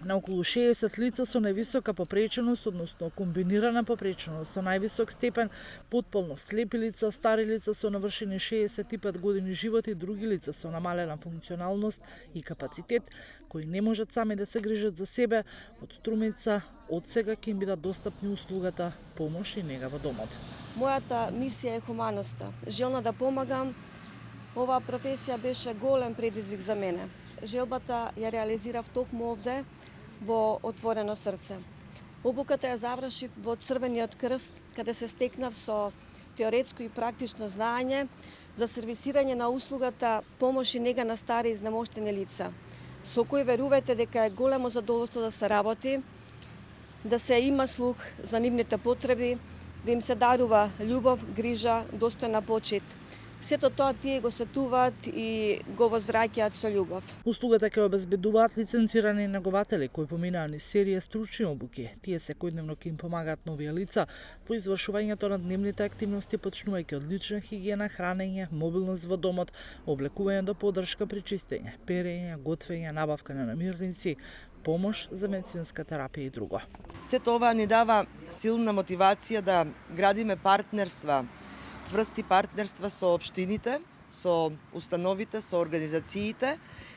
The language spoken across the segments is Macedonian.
На околу 60 лица со највисока попреченост, односно комбинирана попреченост со највисок степен, потполно слепи лица, стари лица со навршени 65 години живот и други лица со намалена функционалност и капацитет, кои не можат сами да се грижат за себе, од Струмица од сега ќе им бидат достапни услугата помош и нега во домот. Мојата мисија е хуманоста. Желна да помагам. Оваа професија беше голем предизвик за мене. Желбата ја реализирав токму овде, во отворено срце. Обуката ја завршив во Црвениот крст, каде се стекнав со теоретско и практично знаење за сервисирање на услугата помош и нега на стари и изнемоштени лица, со кој верувате дека е големо задоволство да се работи, да се има слух за нивните потреби, да им се дарува љубов, грижа, достојна почит. Сето тоа тие го сетуваат и го возвраќаат со љубов. Услугата ќе обезбедуваат лиценцирани негователи кои поминаа низ серија стручни обуки. Тие секојдневно ќе им помагаат новија лица во извршувањето на дневните активности, почнувајќи од лична хигиена, хранење, мобилност во домот, облекување до поддршка при чистење, перење, готвење, набавка на намирници, помош за медицинска терапија и друго. Сето ова ни дава силна мотивација да градиме партнерства, цврсти партнерства со општините, со установите, со организациите,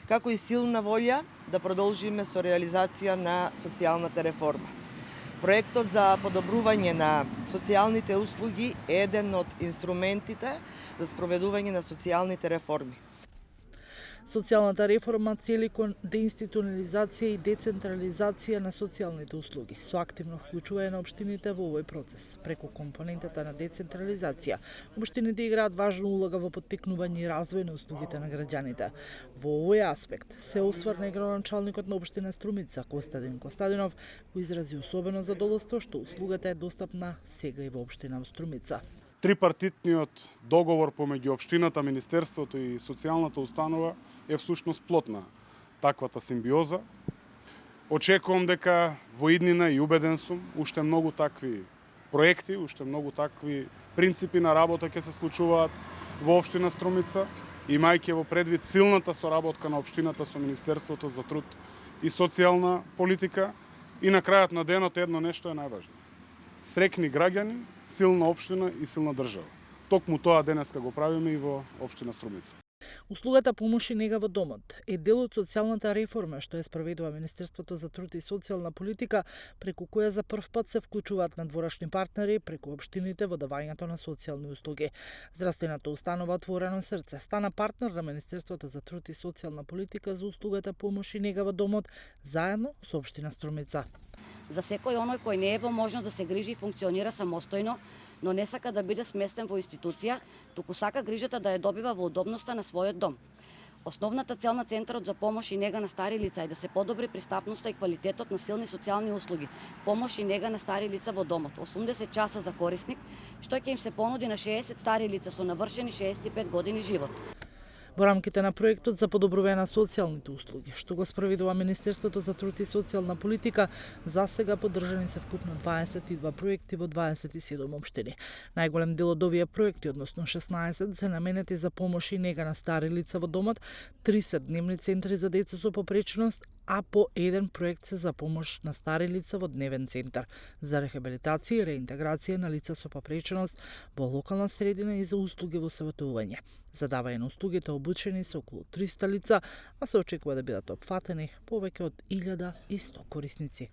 како и силна волја да продолжиме со реализација на социјалната реформа. Проектот за подобрување на социјалните услуги е еден од инструментите за спроведување на социјалните реформи. Социјалната реформа цели кон деинституционализација и децентрализација на социјалните услуги, со активно вклучување на општините во овој процес. Преку компонентата на децентрализација, општините играат важна улога во поттикнување и развој на услугите на граѓаните. Во овој аспект се осврна и градоначалникот на општина Струмица, Костадин Костадинов, кој изрази особено задоволство што услугата е достапна сега и во општина Струмица. Трипартитниот договор помеѓу општината, Министерството и социјалната установа е всушност плод на таквата симбиоза. Очекувам дека во иднина и убеден сум, уште многу такви проекти, уште многу такви принципи на работа ќе се случуваат во општина Струмица, имајќи во предвид силната соработка на општината со Министерството за труд и социјална политика. И на крајот на денот едно нешто е најважно. Срекни граѓани, силна општина и силна држава. Токму тоа денеска го правиме и во општина Струмица. Услугата помош и нега во домот е дел од социјалната реформа што ја спроведува Министерството за труд и социјална политика, преку која за прв пат се вклучуваат надворешни партнери преку општините во давањето на социјални услуги. Здравствената установа Отворено срце стана партнер на Министерството за труд и социјална политика за услугата помош и нега во домот заедно со општина Струмица. За секој оној кој не е во можност да се грижи и функционира самостојно, но не сака да биде сместен во институција, туку сака грижата да ја добива во удобноста на својот дом. Основната цел на Центарот за помош и нега на стари лица е да се подобри пристапноста и квалитетот на силни социјални услуги, помош и нега на стари лица во домот, 80 часа за корисник, што ќе им се понуди на 60 стари лица со навршени 65 години живот. Во рамките на проектот за подобрување на социјалните услуги, што го спроведува Министерството за труд и социјална политика, за сега поддржани се вкупно 22 проекти во 27 општини. Најголем дел од овие проекти, односно 16, се наменети за помош и нега на стари лица во домот, 30 дневни центри за деца со попреченост, а по еден проект се за помош на стари лица во дневен центар за рехабилитација и реинтеграција на лица со попреченост во локална средина и за услуги во советување. За давање на услугите обучени се околу 300 лица, а се очекува да бидат опфатени повеќе од 1100 корисници.